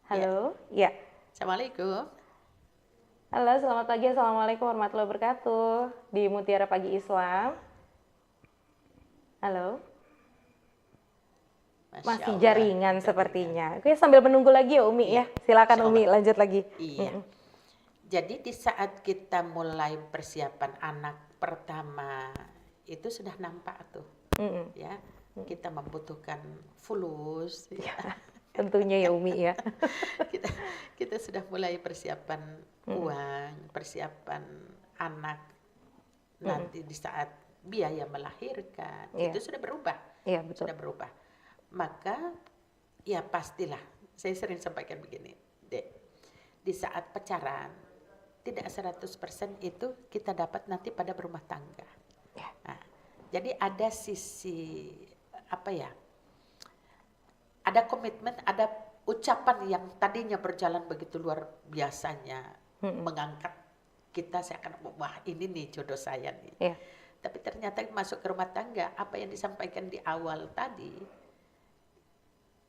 Halo, ya. Assalamualaikum. Halo, selamat pagi. Assalamualaikum warahmatullahi wabarakatuh. Di Mutiara Pagi Islam. Halo, Masya masih Allah, jaringan jaringan. sepertinya. Oke, sambil menunggu lagi ya Umi ya. Silakan Insya Umi, Allah. lanjut lagi. Iya. Jadi di saat kita mulai persiapan anak pertama itu sudah nampak tuh, Mm-mm. ya. Kita membutuhkan fulus, ya. Tentunya ya Umi ya. kita kita sudah mulai persiapan uang, persiapan anak nanti di saat biaya melahirkan Iya. itu sudah berubah, Iya, betul. sudah berubah. Maka ya pastilah saya sering sampaikan begini, Dek, di saat pacaran tidak 100% itu kita dapat nanti pada berumah tangga. Ya. Nah, jadi ada sisi apa ya? Ada komitmen, ada ucapan yang tadinya berjalan begitu luar biasanya, mengangkat kita seakan wah ini nih jodoh saya nih. Iya. Tapi ternyata masuk ke rumah tangga, apa yang disampaikan di awal tadi,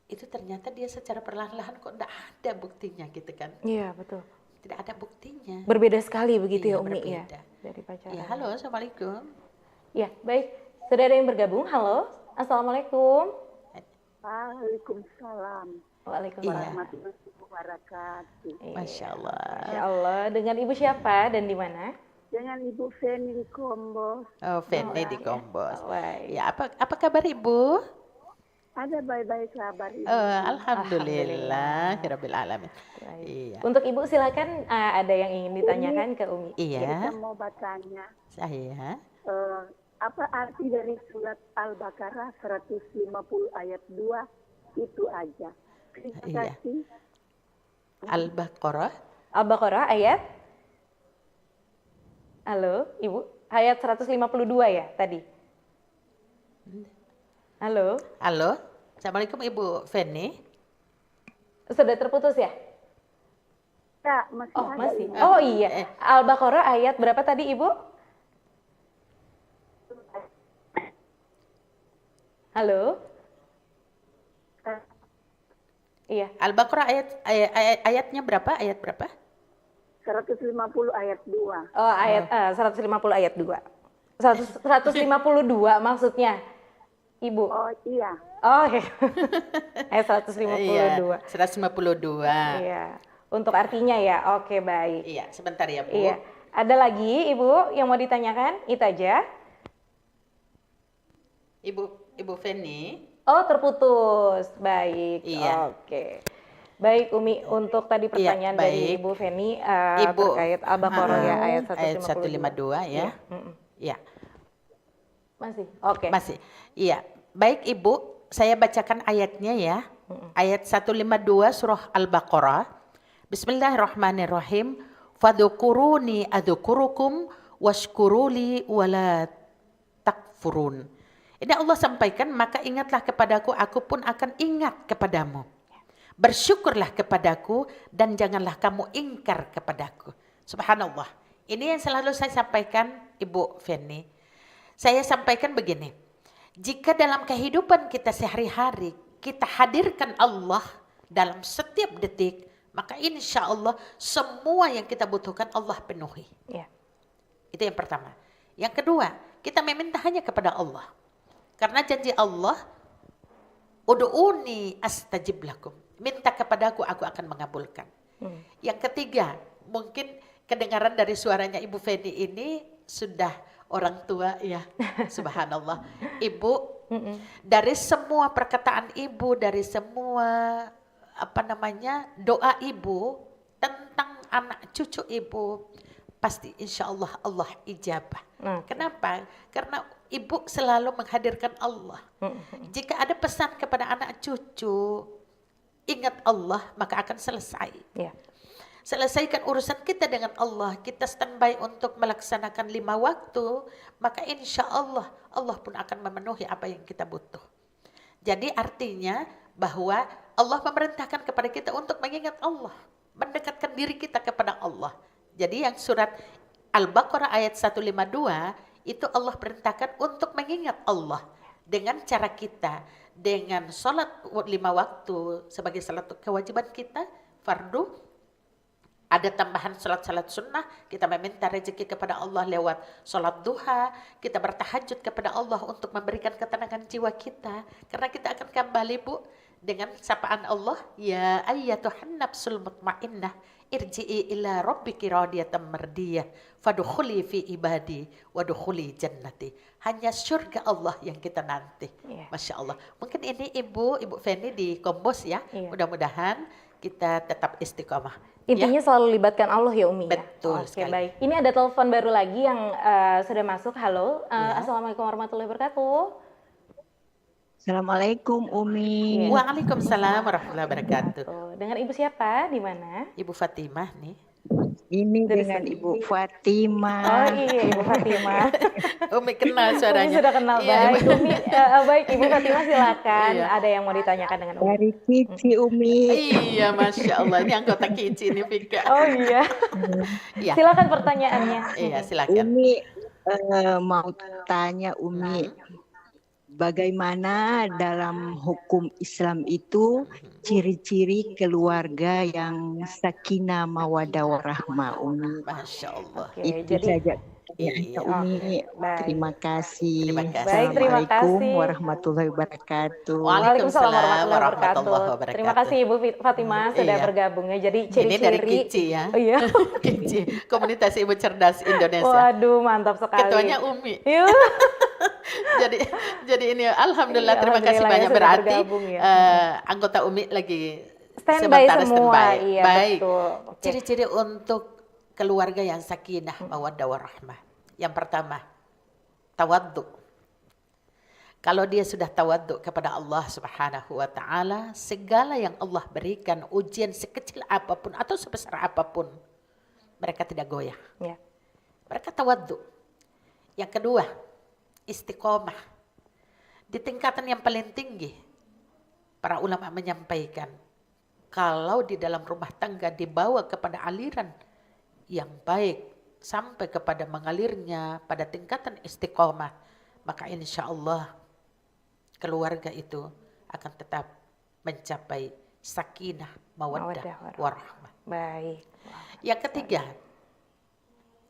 itu ternyata dia secara perlahan-lahan kok enggak ada buktinya gitu kan. Iya, betul. Tidak ada buktinya. Berbeda sekali begitu Iya, ya Umi ya. berbeda. Dari pacaran. Ya, halo, Assalamualaikum. Ya, baik. Sudah ada yang bergabung. Halo. Assalamualaikum. Waalaikumsalam Waalaikumsalam. warahmatullahi wabarakatuh. Iya. Masya Allah. Masya Allah. Dengan Ibu siapa dan di mana? Dengan Ibu Feni di Kombo, Oh, Feni di Kombos. Baik. Ya, apa kabar Ibu? ada baik-baik kabar Ibu. Alhamdulillah, Rabbil alamin. Baik. Iya. Untuk Ibu silakan ada yang ingin ditanyakan ke Umi. Iya, Kita mau bertanya, saya. apa arti dari surat Al-Baqarah 150 ayat 2 itu aja. Terima Iya. kasih. Al-Baqarah. Al-Baqarah ayat. Halo, Ibu. Ayat 152 ya tadi. Halo. Halo, Assalamualaikum Ibu Feni. Sudah terputus ya? Ya, masih Oh, ada masih. ini. Oh iya. Al-Baqarah ayat berapa tadi, Ibu? Halo? Iya. Al-Baqarah ayatnya berapa? Ayat berapa? 150 ayat 2. Oh, ayat 150 ayat 2. 152 maksudnya, Ibu. Oh iya, Oh, iya. Ayat 152. Iya, 152. Iya. Untuk artinya ya. Oke, baik. Iya, sebentar ya Bu. Iya. Ada lagi, Ibu, yang mau ditanyakan? Itu aja. Ibu Feni. Oh, terputus. Baik. Iya. Oke. Baik, Umi, untuk tadi pertanyaan dari baik. Ibu Feni Ibu, terkait Al-Baqarah ya ayat ayat 152. 152 ya. Mm-mm. Iya, Masih. Oke. masih. Iya. Baik Ibu, saya bacakan ayatnya ya. Ayat 152 surah Al-Baqarah. Bismillahirrahmanirrahim. Fadhukuruni adzukurukum washkuruli wala takfurun. Ini Allah sampaikan, maka ingatlah kepadaku, aku pun akan ingat kepadamu. Bersyukurlah kepadaku dan janganlah kamu ingkar kepadaku. Subhanallah. Ini yang selalu saya sampaikan Ibu Feni. Saya sampaikan begini. Jika dalam kehidupan kita sehari-hari kita hadirkan Allah dalam setiap detik, maka insya Allah semua yang kita butuhkan Allah penuhi. Ya. Itu yang pertama. Yang kedua, kita meminta hanya kepada Allah. Karena janji Allah, Udu'uni astajib lakum. Minta kepadaku, aku akan mengabulkan. Yang ketiga, mungkin kedengaran dari suaranya Ibu Feni ini sudah orang tua ya. Subhanallah. Ibu, dari semua perkataan Ibu, dari semua doa Ibu tentang anak cucu Ibu, pasti insya Allah Allah ijabah. Kenapa? Karena Ibu selalu menghadirkan Allah. Jika ada pesan kepada anak cucu, ingat Allah, maka akan selesai. Ya. Selesaikan urusan kita dengan Allah. Kita standby untuk melaksanakan 5 waktu, maka insya Allah Allah pun akan memenuhi apa yang kita butuh. Jadi artinya bahwa Allah memerintahkan kepada kita untuk mengingat Allah, mendekatkan diri kita kepada Allah. Jadi yang surat Al-Baqarah ayat 152 itu Allah perintahkan untuk mengingat Allah. dengan cara kita, dengan sholat 5 waktu sebagai salah satu kewajiban kita, fardu, ada tambahan salat-salat sunnah, kita meminta rezeki kepada Allah lewat salat duha, kita bertahajud kepada Allah untuk memberikan ketenangan jiwa kita, karena kita akan kembali Bu dengan sapaan Allah, ya ayyatuhan nafsul mutmainnah irji'i ila rabbiki radiyatan mardiyah fadkhuli fi ibadi wadkhuli jannati. Hanya surga Allah yang kita nanti. Masya Allah. Mungkin ini Ibu Feni di Kombos ya. Mudah-mudahan kita tetap istiqomah. Intinya selalu libatkan Allah ya Umi. Betul sekali. Baik. Ini ada telepon baru lagi yang sudah masuk. Halo, Assalamualaikum warahmatullahi wabarakatuh. Assalamualaikum Umi. Waalaikumsalam warahmatullahi wabarakatuh. Dengan Ibu siapa? Di mana? Ibu Fatimah nih. Ini dengan Ibu Fatimah. Oh iya, Ibu Fatimah. Umi kenal suaranya. Umi sudah kenal baik. Umi, baik Ibu Fatimah silakan. Ada yang mau ditanyakan dengan Umi? Dari Kici Umi. Iya, Masya Allah. Ini anggota Kici ini Vika. Oh iya. Silakan pertanyaannya. Iya, silakan. Umi mau tanya Umi, bagaimana dalam hukum Islam itu ciri-ciri keluarga yang sakinah mawaddah warahmah Umi? Masya Allah. Itu saja. Iya. Umi, terima kasih. Baik, terima Assalamualaikum kasih. warahmatullahi wabarakatuh. Waalaikumsalam warahmatullahi wabarakatuh. Terima kasih Ibu Fatimah sudah bergabung ya. Jadi Ini dari ciri-ciri. Kici ya. Oh iya. Kici, Komunitas Ibu Cerdas Indonesia. Waduh, mantap sekali. Ketuanya Umi. Yuh. jadi ini alhamdulillah, terima kasih Alhamdulillah ya, banyak, sudah berarti bergabung ya. Anggota Umi lagi Standby sebentar semua. standby. Iya, Baik. betul. Oke. Ciri-ciri untuk keluarga yang sakinah mawaddah warahmah. Yang pertama, tawaddu. Kalau dia sudah tawaddu kepada Allah Subhanahu wa taala, segala yang Allah berikan, ujian sekecil apapun atau sebesar apapun, mereka tidak goyah. Ya. Mereka tawaddu. Yang kedua, istiqomah. Di tingkatan yang paling tinggi, para ulama menyampaikan, kalau di dalam rumah tangga dibawa kepada aliran yang baik, sampai kepada mengalirnya pada tingkatan istiqomah, maka insya Allah keluarga itu akan tetap mencapai sakinah, mawaddah, warahmah. Baik. Yang ketiga,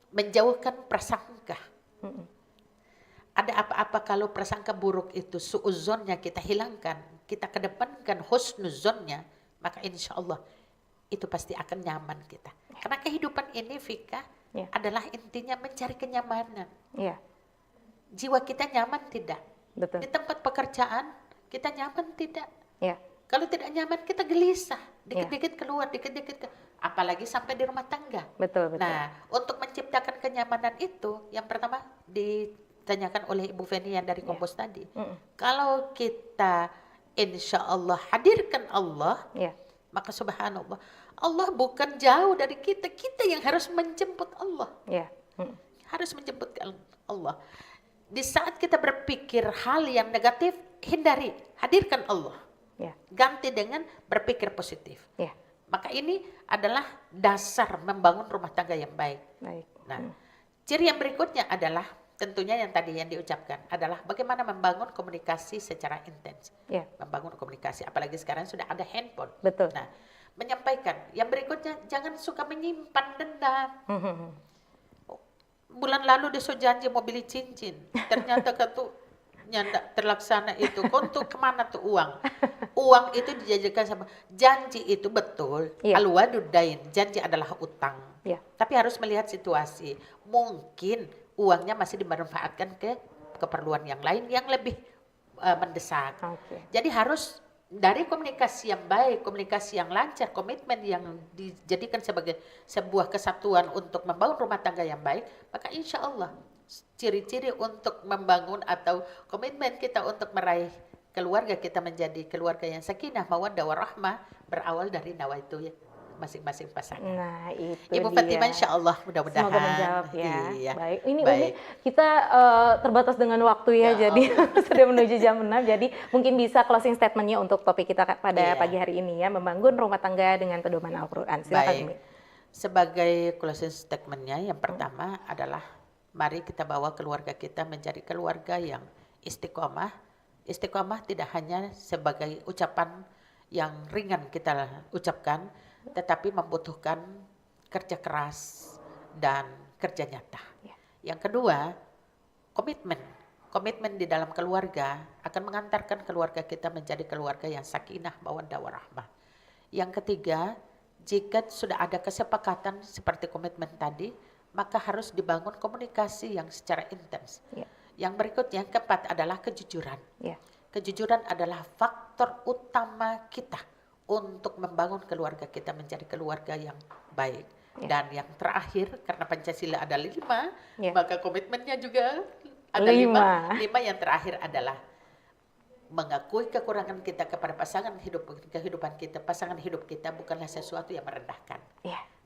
menjauhkan prasangka. Ada apa-apa kalau prasangka buruk itu, suudzonnya kita hilangkan, kita kedepankan husnuzonnya, maka insya Allah itu pasti akan nyaman kita. Karena kehidupan ini, Vika, adalah intinya mencari kenyamanan. Jiwa kita nyaman tidak? Betul. Di tempat pekerjaan kita nyaman tidak? Ya. Kalau tidak nyaman kita gelisah, dikit-dikit keluar, dikit-dikit apalagi sampai di rumah tangga. Betul. Nah, untuk menciptakan kenyamanan itu, yang pertama ditanyakan oleh Ibu Feni yang dari Kompos tadi. Kalau kita insya Allah hadirkan Allah, maka subhanallah, Allah bukan jauh dari kita, kita yang harus menjemput Allah. Harus menjemput Allah. Di saat kita berpikir hal yang negatif, hindari, hadirkan Allah. Ganti dengan berpikir positif. Maka ini adalah dasar membangun rumah tangga yang baik. Nah, ciri yang berikutnya adalah tentunya yang tadi yang diucapkan adalah bagaimana membangun komunikasi secara intens. Membangun komunikasi, apalagi sekarang sudah ada handphone. Betul. Nah, menyampaikan. Yang berikutnya, jangan suka menyimpan dendam. Bulan lalu dia janji mau beli cincin, ternyata nyanda terlaksana itu. Untuk kemana tuh uang? Uang itu dijadikan sama janji itu betul. Al-wadudain, janji adalah utang. Tapi harus melihat situasi. Mungkin uangnya masih dimanfaatkan ke keperluan yang lain yang lebih mendesak. Jadi harus dari komunikasi yang baik, komunikasi yang lancar, komitmen yang dijadikan sebagai sebuah kesatuan untuk membangun rumah tangga yang baik, maka insya Allah ciri-ciri untuk membangun atau komitmen kita untuk meraih keluarga kita menjadi keluarga yang sakinah, mawaddah, warahmah berawal dari nawaitu ya masing-masing pasangan. Nah, itu Ibu dia. Fatimah insya Allah mudah-mudahan. Semoga menjawab ya. Iya. Baik. Ini Baik. Umi, kita terbatas dengan waktu ya, jadi sudah menuju jam 6. Jadi mungkin bisa closing statement-nya untuk topik kita pada pagi hari ini ya, membangun rumah tangga dengan pedoman Al-Qur'an. Silakan Umi. Sebagai closing statement-nya yang pertama adalah mari kita bawa keluarga kita menjadi keluarga yang istiqomah, Istiqomah tidak hanya sebagai ucapan yang ringan kita ucapkan, tetapi membutuhkan kerja keras dan kerja nyata. Yang kedua, komitmen. Komitmen di dalam keluarga akan mengantarkan keluarga kita menjadi keluarga yang sakinah, mawaddah, warahmah. Yang ketiga, jika sudah ada kesepakatan seperti komitmen tadi, maka harus dibangun komunikasi yang secara intens. Yang berikutnya, yang keempat adalah kejujuran. Kejujuran adalah faktor utama kita untuk membangun keluarga kita menjadi keluarga yang baik. Dan yang terakhir, karena Pancasila ada 5, maka komitmennya juga ada 5. 5 yang terakhir adalah mengakui kekurangan kita kepada kehidupan kita. Pasangan hidup kita bukanlah sesuatu yang merendahkan.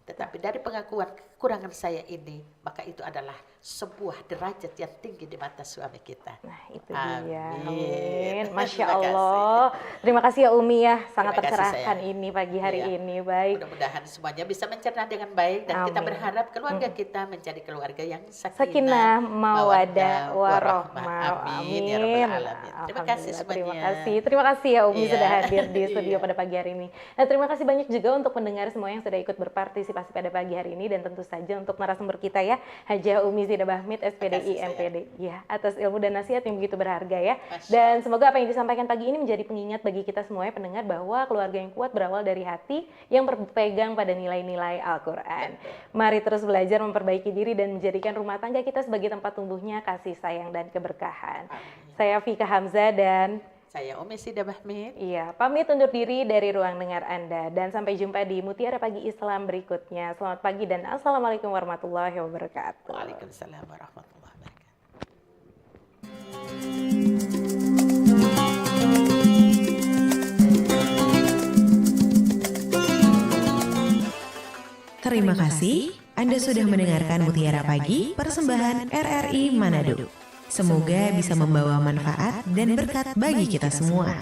Tetapi dari pengakuan kekurangan saya ini, maka itu adalah sebuah derajat yang tinggi di mata suami kita. Nah itu dia, amin. Masya Allah. Terima kasih ya Umi ya, sangat tercerahkan ini pagi hari ini. Baik. Mudah-mudahan semuanya bisa mencerna dengan baik dan kita berharap keluarga kita menjadi keluarga yang sakinah, mawaddah, warahmah. Amin. Ya Rabbal Alamin. Terima kasih semuanya. Terima kasih ya Umi sudah hadir di studio pada pagi hari ini. Nah terima kasih banyak juga untuk pendengar semua yang sudah ikut berpartisipasi pada pagi hari ini, dan tentu saja untuk narasumber kita ya, Hajah Umi Zidah Bahmid, SPDI, MPD, ya, atas ilmu dan nasihat yang begitu berharga ya. Dan semoga apa yang disampaikan pagi ini menjadi pengingat bagi kita semuanya pendengar bahwa keluarga yang kuat berawal dari hati yang berpegang pada nilai-nilai Al-Quran. Mari terus belajar memperbaiki diri dan menjadikan rumah tangga kita sebagai tempat tumbuhnya kasih sayang dan keberkahan. Saya Fika Hamzah dan saya Umi Zidah Bahmid. Iya, pamit undur diri dari ruang dengar Anda dan sampai jumpa di Mutiara Pagi Islam berikutnya. Selamat pagi dan Assalamualaikum warahmatullahi wabarakatuh. Waalaikumsalam warahmatullahi wabarakatuh. Terima kasih, Anda sudah mendengarkan Mutiara Pagi, persembahan RRI Manado. Semoga bisa membawa manfaat dan berkat bagi kita semua.